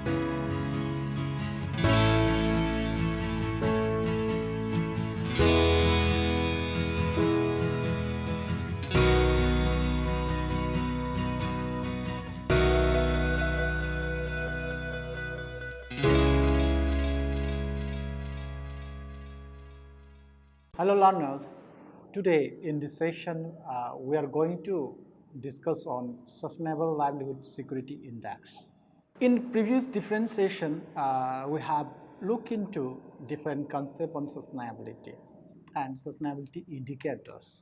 Hello learners, today in this session we are going to discuss on Sustainable Livelihood Security Index. In previous different session we have looked into different concepts on sustainability and sustainability indicators.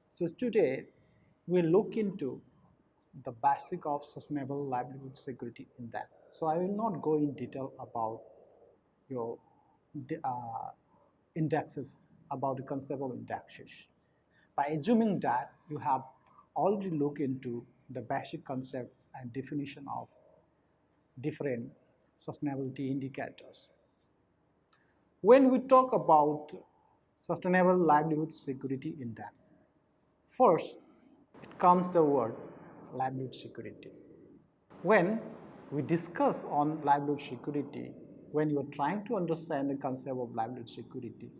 So today we look into the basic of Sustainable Livelihood Security Index. So I will not go in detail about your indexes, about the concept of indexes. By assuming that you have already looked into the basic concept and definition of different sustainability indicators. When we talk about Sustainable Livelihood Security Index, first it comes the word livelihood security. When we discuss on livelihood security, when you are trying to understand the concept of livelihood security,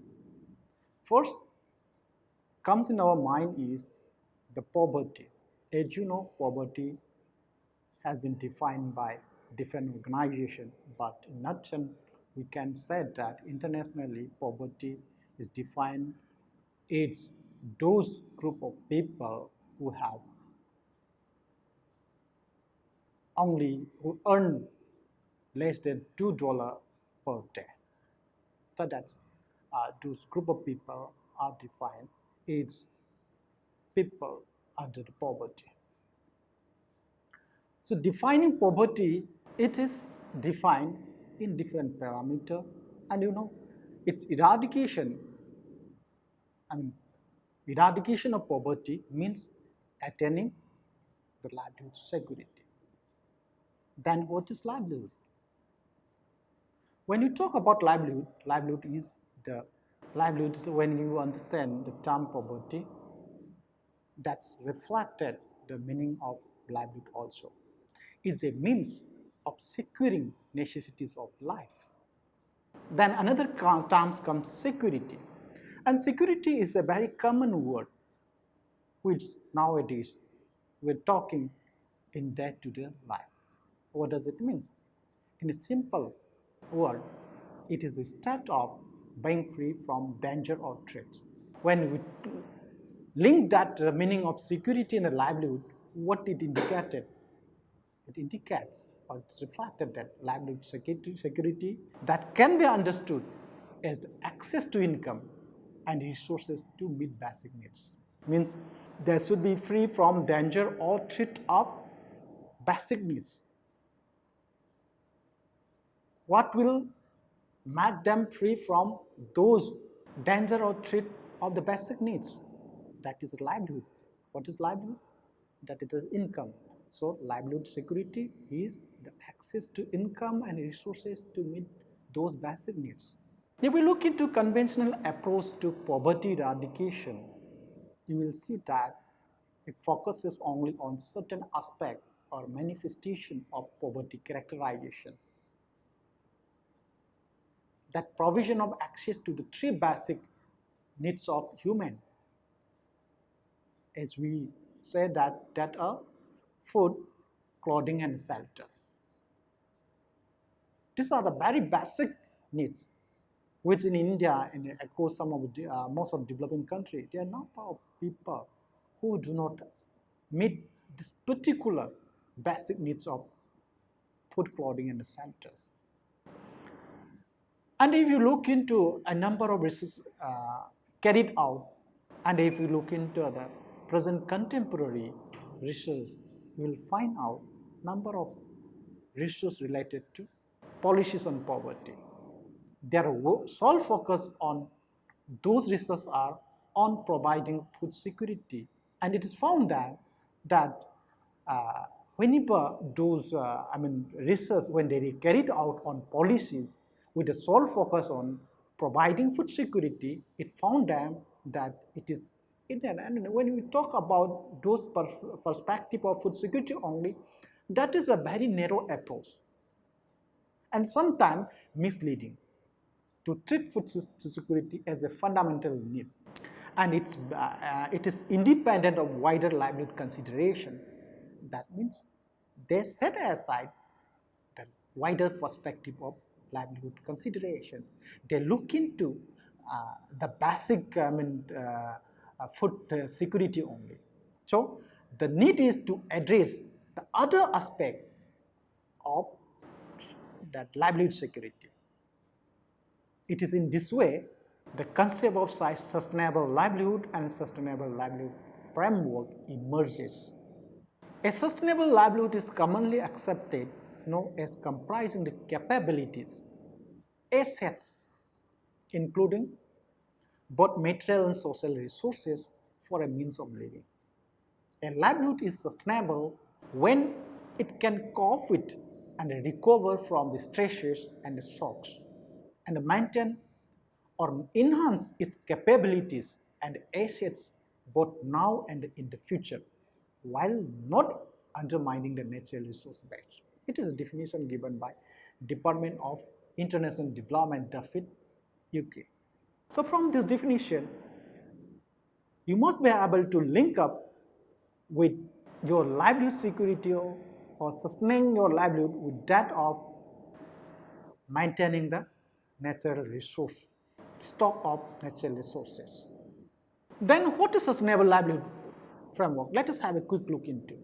first comes in our mind is the poverty. As you know, poverty has been defined by different organizations, but in a nutshell, we can say that internationally poverty is defined as those group of people who earn less than $2 per day. So that's those group of people are defined as people under the poverty. So defining poverty, it is defined in different parameters, and its eradication. Eradication of poverty means attaining the livelihood security. Then what is livelihood? When you talk about livelihood, livelihood is when you understand the term poverty, that's reflected the meaning of livelihood also. Is a means of securing necessities of life. Then another term comes security. And security is a very common word which nowadays we're talking in day-to-day life. What does it mean? In a simple word, it is the state of being free from danger or threat. When we link that meaning of security and livelihood, what it indicated? It indicates or it's reflected that livelihood security that can be understood as the access to income and resources to meet basic needs. Means they should be free from danger or threat of basic needs. What will make them free from those danger or threat of the basic needs? That is livelihood. What is livelihood? That it is income. So livelihood security is the access to income and resources to meet those basic needs. If we look into conventional approach to poverty eradication, you will see that it focuses only on certain aspect or manifestation of poverty characterization. That provision of access to the three basic needs of human, as we say that are food, clothing, and shelter. These are the very basic needs, which in India and across some of the, most of developing countries, there are a number of people who do not meet this particular basic needs of food, clothing, and shelters. And if you look into a number of research carried out, and if you look into the present contemporary research, you will find out number of research related to policies on poverty. Their sole focus on those research are on providing food security, and it is found that whenever those research when they carried out on policies with the sole focus on providing food security, it found that it is and when we talk about those perspective of food security only, that is a very narrow approach. and sometimes misleading to treat food security as a fundamental need. And it is independent of wider livelihood consideration. That means they set aside the wider perspective of livelihood consideration. They look into the basic food security only. So the need is to address the other aspect of that livelihood security. It is in this way the concept of sustainable livelihood and sustainable livelihood framework emerges. A sustainable livelihood is commonly accepted known as comprising the capabilities, assets, including both material and social resources for a means of living. A livelihood is sustainable when it can cope with and recover from the stresses and the shocks and maintain or enhance its capabilities and assets both now and in the future, while not undermining the natural resource base. It is a definition given by Department of International Development, DFID, UK. So from this definition, you must be able to link up with your livelihood security or sustaining your livelihood with that of maintaining the natural resource, stock of natural resources. Then what is sustainable livelihood framework? Let us have a quick look into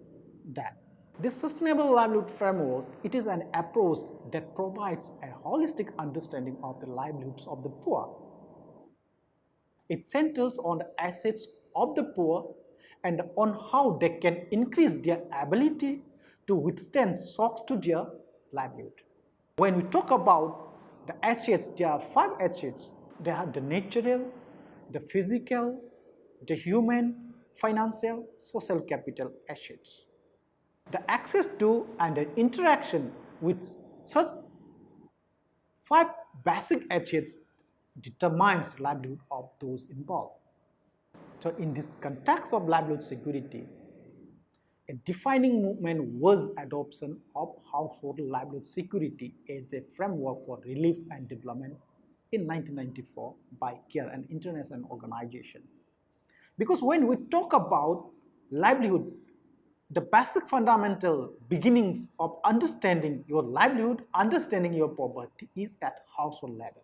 that. This sustainable livelihood framework, it is an approach that provides a holistic understanding of the livelihoods of the poor. It centers on the assets of the poor and on how they can increase their ability to withstand shocks to their livelihood. When we talk about the assets, there are 5 assets. They are the natural, the physical, the human, financial, social capital assets. The access to and the interaction with such 5 basic assets determines the livelihood of those involved. So in this context of livelihood security, a defining movement was adoption of household livelihood security as a framework for relief and development in 1994 by CARE, an international organization. Because when we talk about livelihood, the basic fundamental beginnings of understanding your livelihood, understanding your poverty is at household level.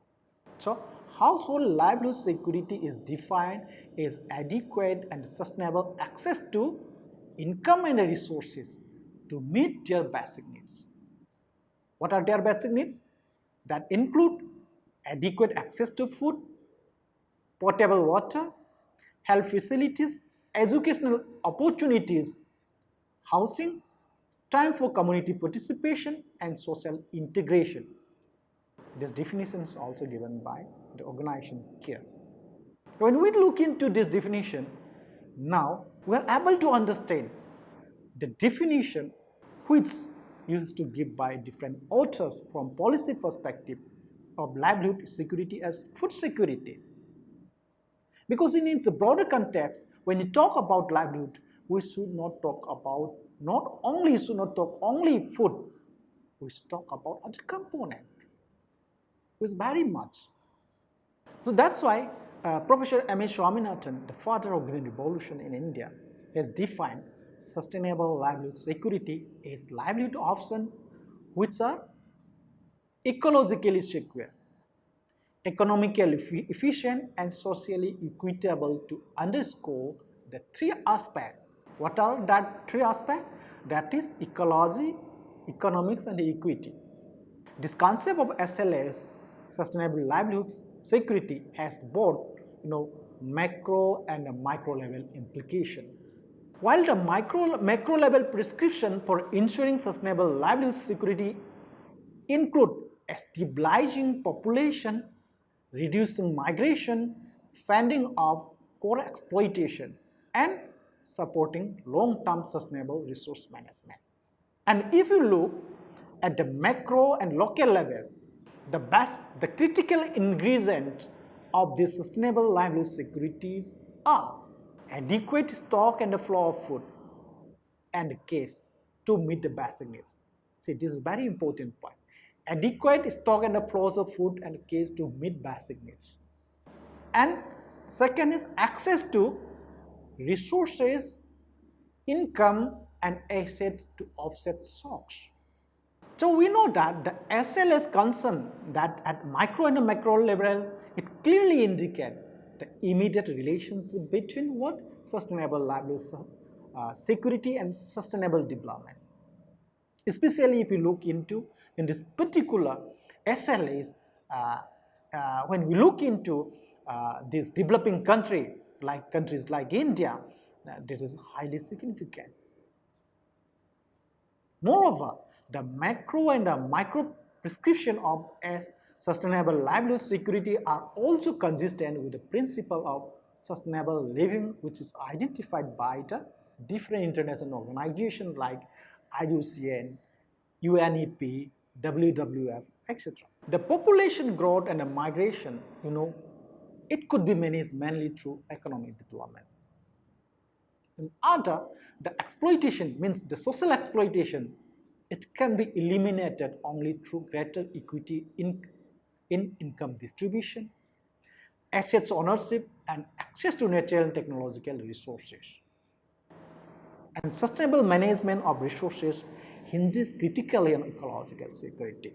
So household livelihood security is defined as adequate and sustainable access to income and resources to meet their basic needs. What are their basic needs? That include adequate access to food, potable water, health facilities, educational opportunities, housing, time for community participation, and social integration. This definition is also given by the organization CARE. When we look into this definition, now we are able to understand the definition which used to give by different authors from policy perspective of livelihood security as food security. Because in its broader context, when we talk about livelihood, we should not talk only food, we should talk about other component, which very much. So that's why Professor M. A. Swaminathan, the father of Green Revolution in India, has defined sustainable livelihood security as livelihood options which are ecologically secure, economically efficient, and socially equitable to underscore the 3 aspects. What are that 3 aspects? That is ecology, economics, and equity. This concept of SLS, sustainable livelihood security, has both macro and micro level implication. While the macro level prescription for ensuring sustainable livelihood security include stabilizing population, reducing migration, fending off core exploitation, and supporting long-term sustainable resource management. And if you look at the macro and local level, the critical ingredients of this sustainable livelihood securities are adequate stock and the flow of food and cash to meet the basic needs. See, this is very important point. adequate stock and flows of food and cash to meet basic needs. And second is access to resources, income, and assets to offset shocks. So we know that the SLS concern that at micro and macro level, it clearly indicates the immediate relationship between what sustainable livelihood security and sustainable development. Especially if you look into in this particular SLAs, when we look into this developing countries like India, that is highly significant. Moreover, the macro and the micro prescription of sustainable livelihood security are also consistent with the principle of sustainable living, which is identified by the different international organizations like IUCN, UNEP, WWF, etc. The population growth and the migration, it could be managed mainly through economic development. And other, the exploitation means the social exploitation, it can be eliminated only through greater equity in income distribution, assets ownership, and access to natural and technological resources. And sustainable management of resources hinges critically on ecological security.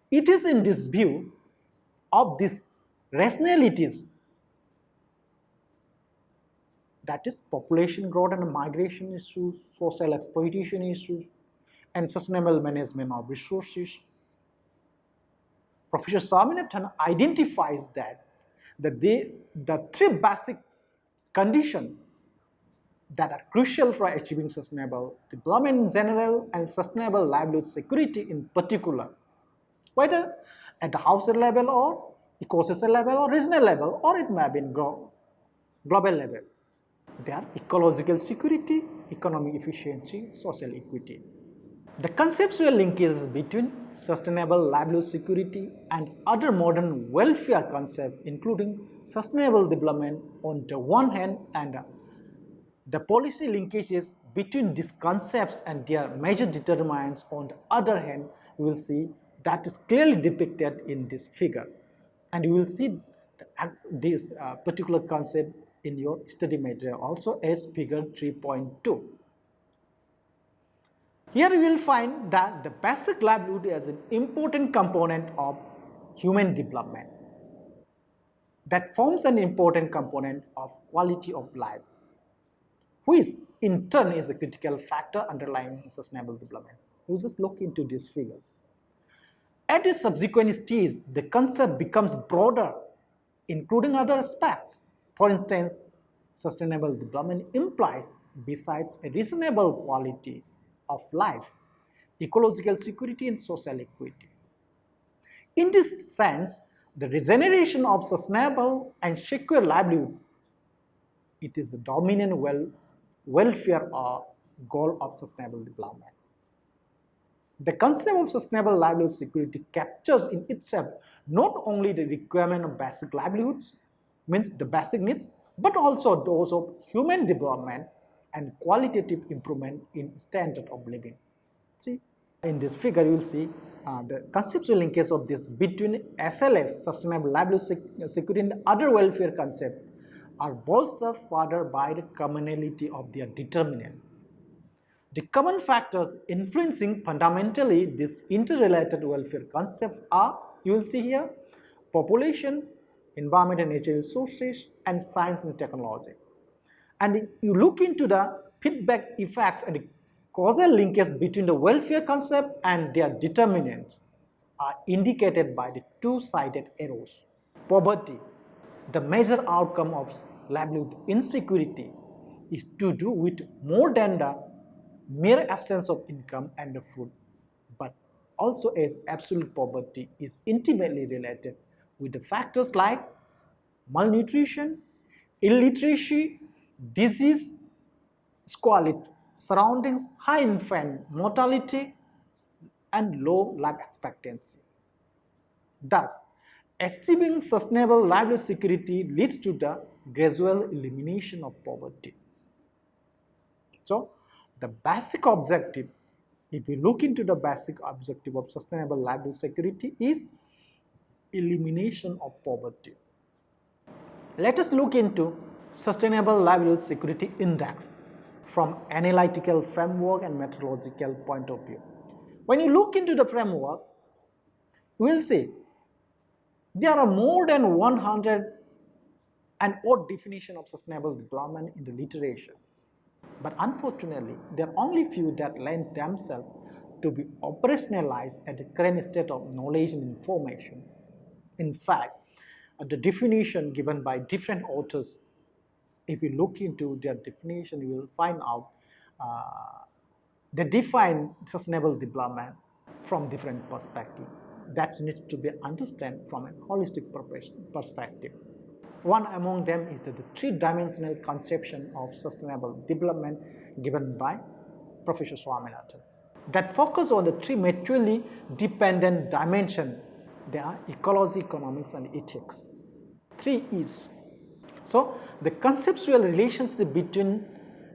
It is in this view of these rationalities, that is population growth and migration issues, social exploitation issues, and sustainable management of resources, Professor Swaminathan identifies that the three basic conditions that are crucial for achieving sustainable development in general and sustainable livelihood security in particular, whether at the household level or ecosystem level or regional level, or it may be in global level. They are ecological security, economic efficiency, social equity. The conceptual linkages between sustainable livelihood security and other modern welfare concepts, including sustainable development on the one hand and the policy linkages between these concepts and their major determinants on the other hand, you will see that is clearly depicted in this figure. And you will see this particular concept in your study material also as figure 3.2. Here you will find that the basic livelihood is an important component of human development that forms an important component of quality of life, which in turn is a critical factor underlying sustainable development. You just look into this figure. At a subsequent stage, the concept becomes broader, including other aspects. For instance, sustainable development implies, besides a reasonable quality of life, ecological security and social equity. In this sense, the regeneration of sustainable and secure livelihood, it is the dominant welfare goal of sustainable development. The concept of sustainable livelihood security captures in itself not only the requirement of basic livelihoods, means the basic needs, but also those of human development and qualitative improvement in standard of living. See, in this figure you will see the conceptual linkage of this between SLS, sustainable livelihood security, and other welfare concepts are bolstered further by the commonality of their determinant. The common factors influencing fundamentally these interrelated welfare concepts are, you will see here, population, environment and natural resources, and science and technology. And you look into the feedback effects and the causal linkage between the welfare concept and their determinants are indicated by the two-sided arrows. Poverty, the major outcome of livelihood insecurity, is to do with more than the mere absence of income and the food, but also as absolute poverty is intimately related with the factors like malnutrition, illiteracy, disease, squalid surroundings, high infant mortality, and low life expectancy. Thus, achieving sustainable livelihood security leads to the gradual elimination of poverty. So, the basic objective If we look into the basic objective of sustainable livelihood security is elimination of poverty. Let us look into Sustainable Livelihood Security Index from analytical framework and methodological point of view. When you look into the framework, you will see there are more than 100 and odd definition of sustainable development in the literature. But unfortunately, there are only few that lend themselves to be operationalized at the current state of knowledge and information. In fact, the definition given by different authors, if you look into their definition, you will find out they define sustainable development from different perspectives. That needs to be understood from a holistic perspective. One among them is the three-dimensional conception of sustainable development given by Professor Swaminathan. That focus on the three mutually dependent dimensions. They are ecology, economics, and ethics. 3 E's. So, the conceptual relationship between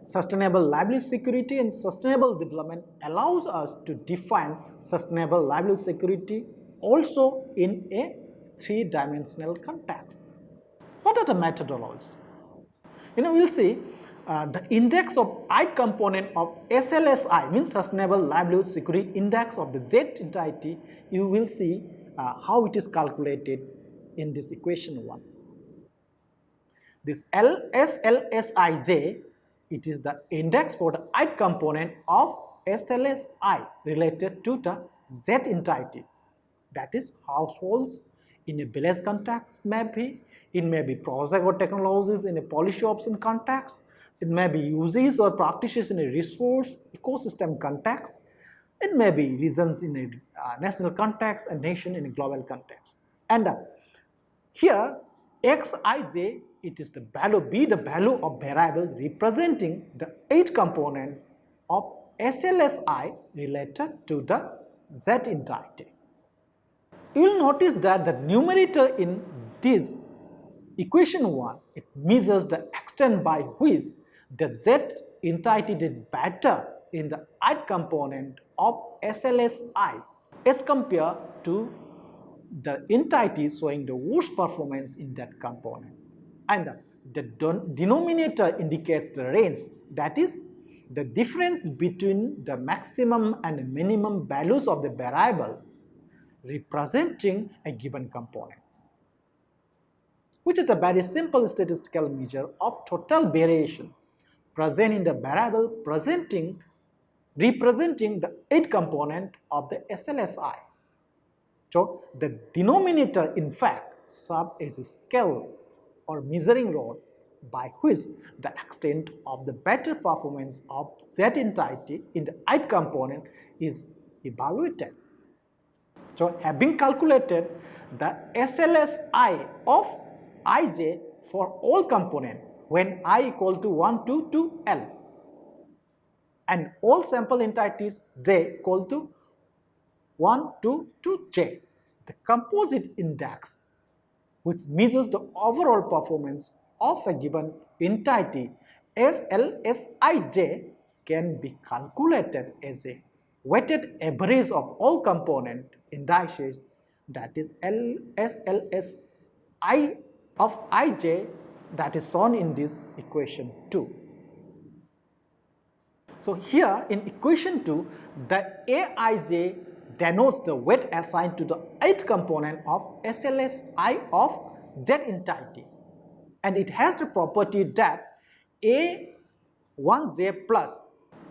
sustainable livelihood security and sustainable development allows us to define sustainable livelihood security also in a three-dimensional context. What are the methodologies? We'll see the index of I component of SLSI means Sustainable Livelihood Security Index of the Z entity. You will see how it is calculated in this equation 1. This SLSIJ, it is the index for the I component of SLSI related to the Z entity. That is households in a village context it may be project or technologies in a policy option context, it may be uses or practices in a resource ecosystem context, it may be regions in a national context, a nation in a global context. And here Xij, it is the value of variable representing the 8 component of SLSI related to the Z entity. You will notice that the numerator in this equation 1, it measures the extent by which the Z entity did better in the I component of SLSI as compared to the entity showing the worst performance in that component. And the denominator indicates the range, that is the difference between the maximum and minimum values of the variable representing a given component, which is a very simple statistical measure of total variation present in the variable representing the 8 component of the SLSI. So the denominator in fact serves as a scale or measuring rod by which the extent of the better performance of Z entity in the I component is evaluated. So having calculated the SLSI of Ij for all components when I equal to 1 to L and all sample entities J equal to 1 to J, the composite index which measures the overall performance of a given entity SLSIJ can be calculated as a weighted average of all component indices, that is SLSI of Ij, that is shown in this equation 2. So here in equation 2, the Aij denotes the weight assigned to the 8th component of SLSI of Z entity, and it has the property that A1j plus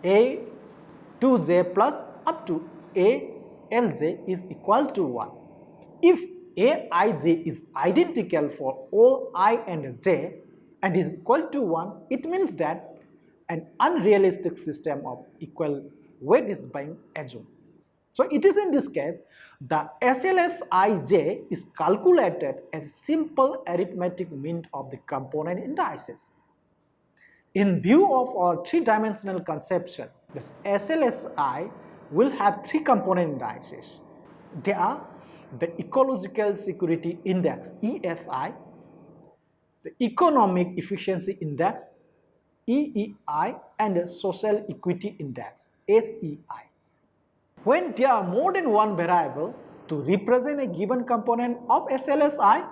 A2j plus up to ALJ is equal to 1. If Aij is identical for all I and j and is equal to 1, it means that an unrealistic system of equal weight is being assumed. So it is in this case the SLSIJ is calculated as a simple arithmetic mean of the component indices. In view of our three-dimensional conception, this SLSI will have 3 component indices. They are the Ecological Security Index ESI, the Economic Efficiency Index EEI, and the Social Equity Index SEI. When there are more than one variable to represent a given component of SLSI,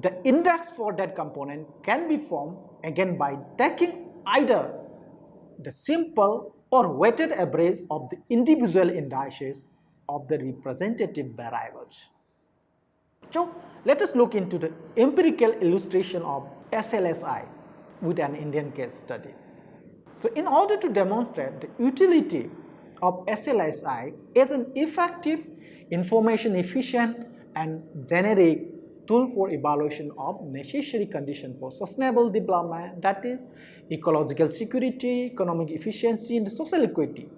the index for that component can be formed again by taking either the simple or weighted average of the individual indices of the representative variables. So let us look into the empirical illustration of SLSI with an Indian case study. So in order to demonstrate the utility of SLSI as an effective, information efficient and generic tool for evaluation of necessary conditions for sustainable development, that is ecological security, economic efficiency and social equity,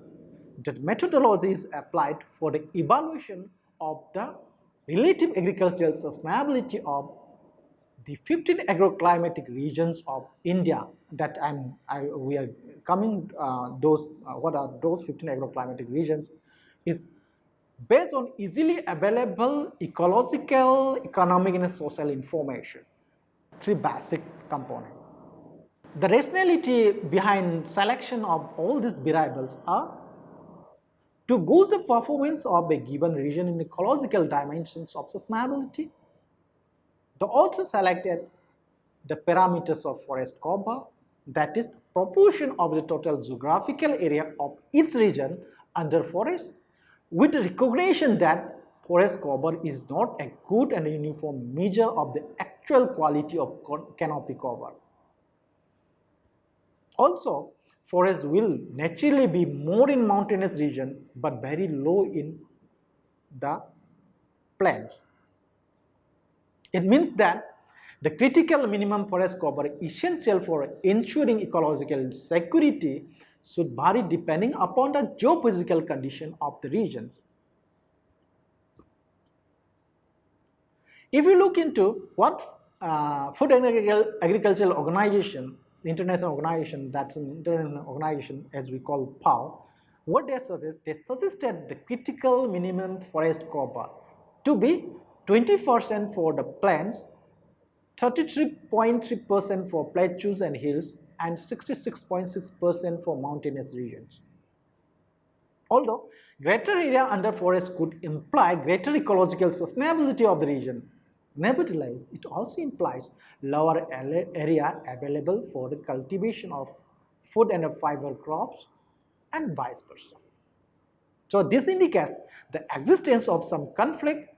the methodology is applied for the evaluation of the relative agricultural sustainability of the 15 agroclimatic regions of India that we are coming what are those 15 agroclimatic regions is based on easily available ecological, economic and social information. Three basic components. The rationality behind selection of all these variables are to gauge the performance of a given region in ecological dimensions of sustainability. The author selected the parameters of forest cover, that is, the proportion of the total geographical area of each region under forest, with the recognition that forest cover is not a good and uniform measure of the actual quality of canopy cover. Also, forest will naturally be more in mountainous region but very low in the plains. It means that the critical minimum forest cover essential for ensuring ecological security should vary depending upon the geophysical condition of the regions. If you look into what Food and Agricultural Organization, international organization, that's an international organization as we call FAO, what they suggested the critical minimum forest cover to be 20% for the plains, 33.3% for plateaus and hills, and 66.6% for mountainous regions. Although greater area under forest could imply greater ecological sustainability of the region, nevertheless, it also implies lower area available for the cultivation of food and fiber crops and vice versa. So this indicates the existence of some conflict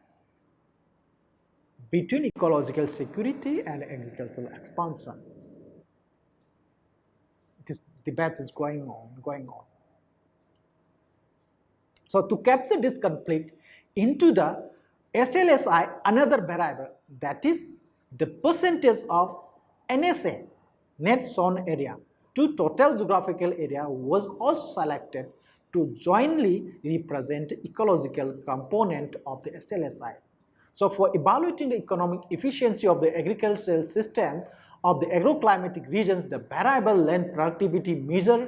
between ecological security and agricultural expansion. This debate is going on. So to capture this conflict into the SLSI, another variable, that is the percentage of NSA, net sown area, to total geographical area, was also selected to jointly represent the ecological component of the SLSI. So for evaluating the economic efficiency of the agricultural system of the agroclimatic regions, the variable land productivity measure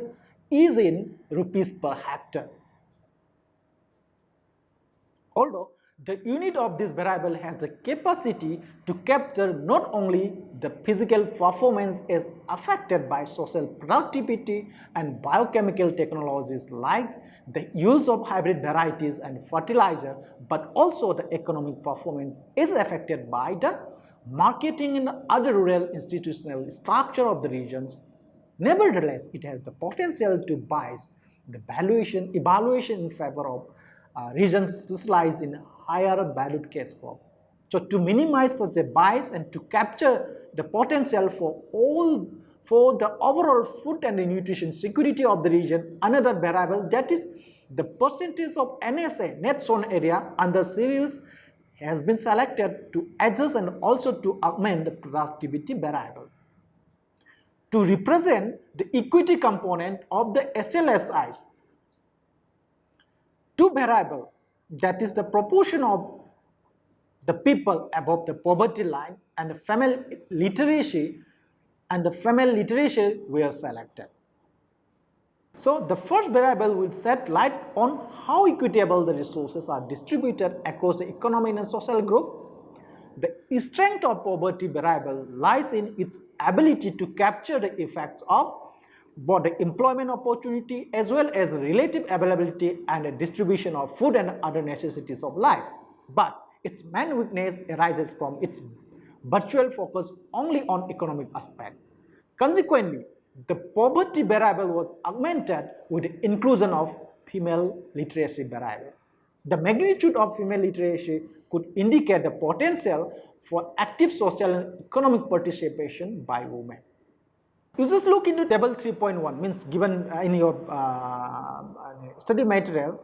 is in rupees per hectare. Although the unit of this variable has the capacity to capture not only the physical performance as affected by social productivity and biochemical technologies like the use of hybrid varieties and fertilizer, but also the economic performance is affected by the marketing and other rural institutional structure of the regions. Nevertheless, it has the potential to bias the evaluation in favor of regions specialized in higher valued cash crop. So to minimize such a bias and to capture the potential for the overall food and the nutrition security of the region, another variable, that is the percentage of NSA, net sown area, under cereals has been selected to adjust and also to augment the productivity variable. To represent the equity component of the SLSIs, two variables, that is the proportion of the people above the poverty line and the family literacy were selected. So the first variable will shed light on how equitable the resources are distributed across the economic and social group. The strength of poverty variable lies in its ability to capture the effects of both the employment opportunity as well as the relative availability and the distribution of food and other necessities of life. But its main weakness arises from its virtual focus only on economic aspect. Consequently, the poverty variable was augmented with the inclusion of female literacy variable. The magnitude of female literacy could indicate the potential for active social and economic participation by women. You just look into table 3.1, means given in your study material.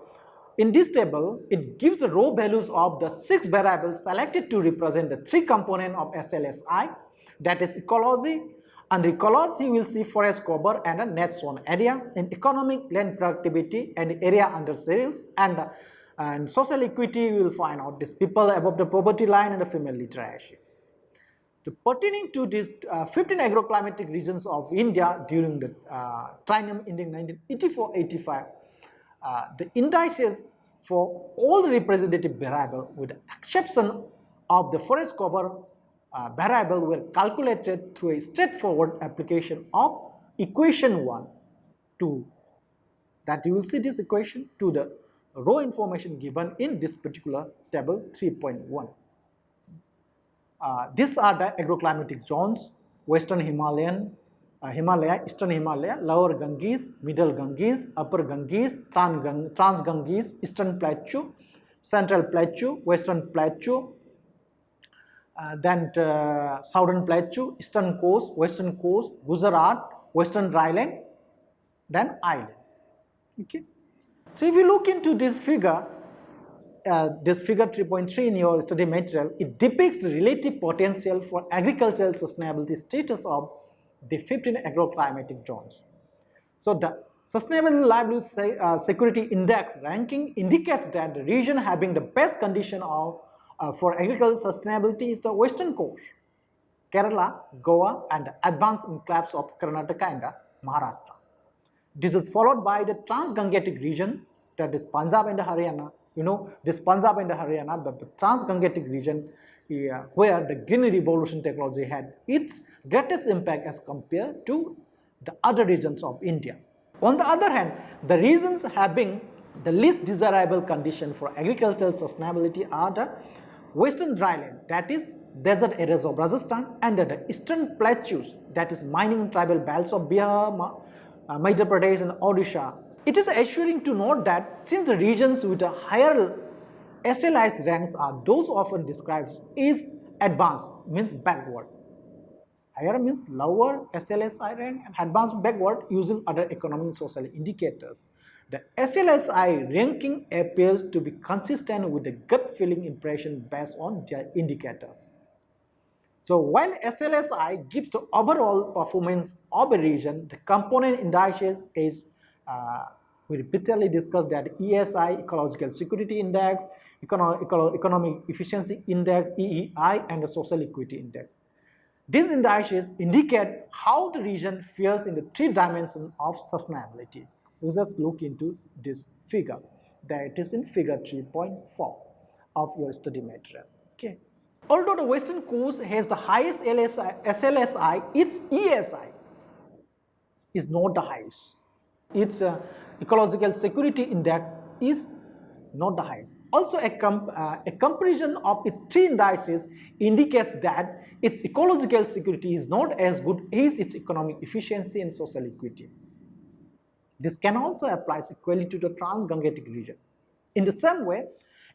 In this table, it gives the raw values of the 6 variables selected to represent the 3 components of SLSI, that is ecology. Under ecology, you will see forest cover and a net sown area. In economic, land productivity and area under sales, and social equity, you will find out these people above the poverty line and the female literacy. Pertaining to these 15 agroclimatic regions of India during the triennium ending 1984-85, the indices for all the representative variables, with the exception of the forest cover variable, were calculated through a straightforward application of equation 1 to that you will see this equation to the raw information given in this particular table 3.1. These are the agroclimatic zones: Western Himalaya, Eastern Himalaya, Lower Ganges, Middle Ganges, Upper Ganges, Trans Ganges, Eastern Plateau, Central Plateau, Western Plateau, then Southern Plateau, Eastern Coast, Western Coast, Gujarat, Western Dryland, then Island. Okay. So if you look into this figure 3.3 in your study material, it depicts the relative potential for agricultural sustainability status of the 15 agroclimatic zones. So the Sustainable Livelihood Security Index ranking indicates that the region having the best condition for agricultural sustainability is the western coast, Kerala, Goa, and the advanced enclaves of Karnataka and Maharashtra. This is followed by the Trans-Gangetic region, that is Punjab and Haryana. You know, this Punjab and Haryana, the Trans-Gangetic region, where the Green Revolution technology had its greatest impact as compared to the other regions of India. On the other hand, the regions having the least desirable condition for agricultural sustainability are the Western Dryland, that is desert areas of Rajasthan, and the Eastern Plateaus, that is mining and tribal belts of Bihar, Madhya Pradesh and Odisha. It is assuring to note that since the regions with a higher SLI's ranks are those often described as advanced, means backward. Higher means lower SLSI rank, and advanced backward using other economic and social indicators. The SLSI ranking appears to be consistent with the gut feeling impression based on their indicators. So while SLSI gives the overall performance of a region, the component indices is we repeatedly discussed that ESI, Ecological Security Index, Economic Efficiency Index, EEI, and the Social Equity Index. These indices indicate how the region fares in the 3 dimensions of sustainability. You just look into this figure. That is in figure 3.4 of your study material. Okay. Although the Western coast has the highest SLSI, its ESI is not the highest. Its Ecological Security Index is not the highest. Also, a comparison of its 3 indices indicates that its ecological security is not as good as its economic efficiency and social equity. This can also apply equally to the Trans-Gangetic region. In the same way,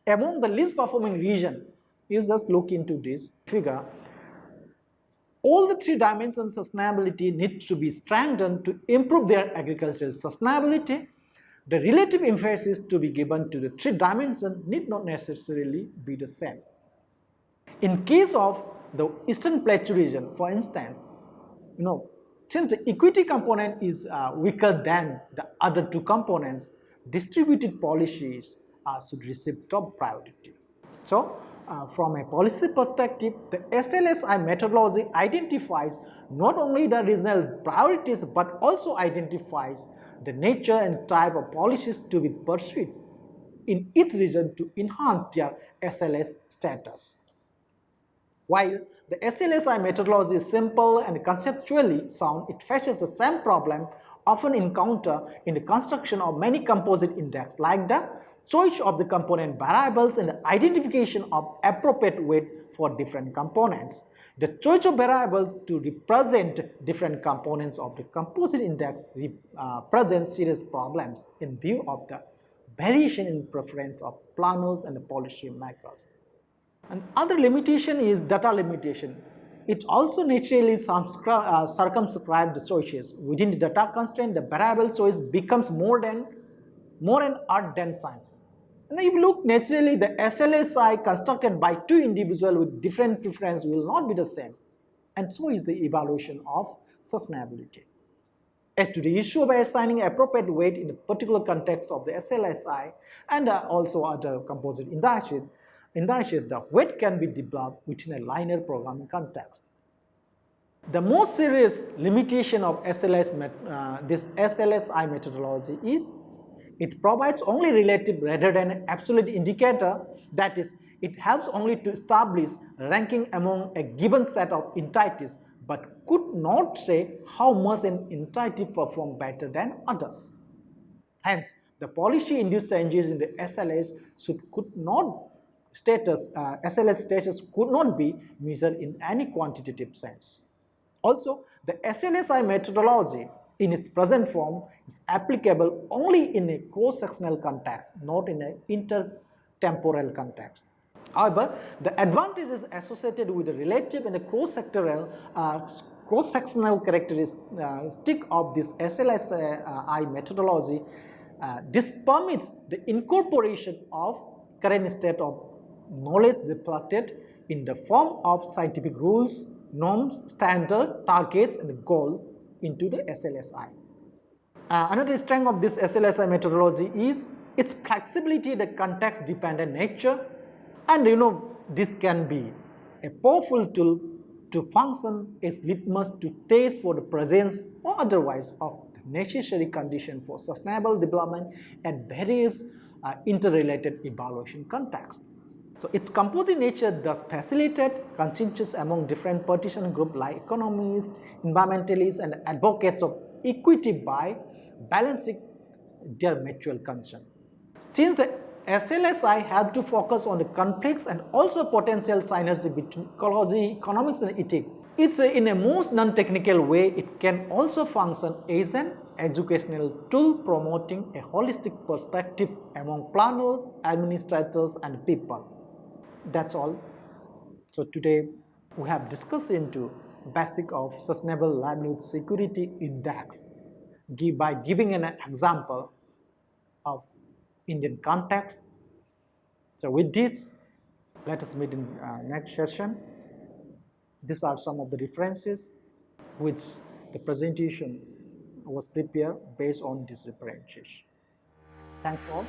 among the least performing region, you just look into this figure, all the 3 dimensions of sustainability need to be strengthened to improve their agricultural sustainability. The relative emphasis to be given to the 3 dimensions need not necessarily be the same. In case of the Eastern Plateau region, for instance, since the equity component is weaker than the other 2 components, distributed policies should receive top priority. So, from a policy perspective, the SLSI methodology identifies not only the regional priorities but also identifies the nature and type of policies to be pursued in each region to enhance their SLS status. While the SLSI methodology is simple and conceptually sound, it faces the same problem often encounter in the construction of many composite indexes, like the choice of the component variables and the identification of appropriate weight for different components. The choice of variables to represent different components of the composite index presents serious problems in view of the variation in preference of planners and policy makers. Another limitation is data limitation. It also naturally circumscribes the choices. Within the data constraint, the variable choice becomes more an art than science. And if you look naturally, the SLSI constructed by two individuals with different preferences will not be the same. And so is the evaluation of sustainability. As to the issue of assigning appropriate weight in the particular context of the SLSI and also other composite indices, the weight can be developed within a linear programming context. The most serious limitation of this SLSI methodology is it provides only relative rather than absolute indicator, that is, it helps only to establish ranking among a given set of entities, but could not say how much an entity performed better than others. Hence, the policy-induced changes in the SLS SLS status could not be measured in any quantitative sense. Also, the SLSI methodology in its present form is applicable only in a cross-sectional context, not in an intertemporal context. However, the advantages associated with the relative and the cross-sectional characteristic of this SLSI methodology, this permits the incorporation of current state of knowledge reflected in the form of scientific rules, norms, standards, targets, and goals into the SLSI. Another strength of this SLSI methodology is its flexibility, the context-dependent nature, and this can be a powerful tool to function as litmus to test for the presence or otherwise of the necessary condition for sustainable development at various interrelated evaluation contexts. So its composite nature thus facilitates consensus among different partition groups like economists, environmentalists, and advocates of equity by balancing their mutual concern. Since the SLSI have to focus on the conflicts and also potential synergy between ecology, economics, and ethics, it's in a most non-technical way, it can also function as an educational tool promoting a holistic perspective among planners, administrators, and people. That's all. So today we have discussed into basic of sustainable livelihood security index by giving an example of Indian context. So with this, let us meet in next session. These are some of the references which the presentation was prepared based on these references. Thanks all.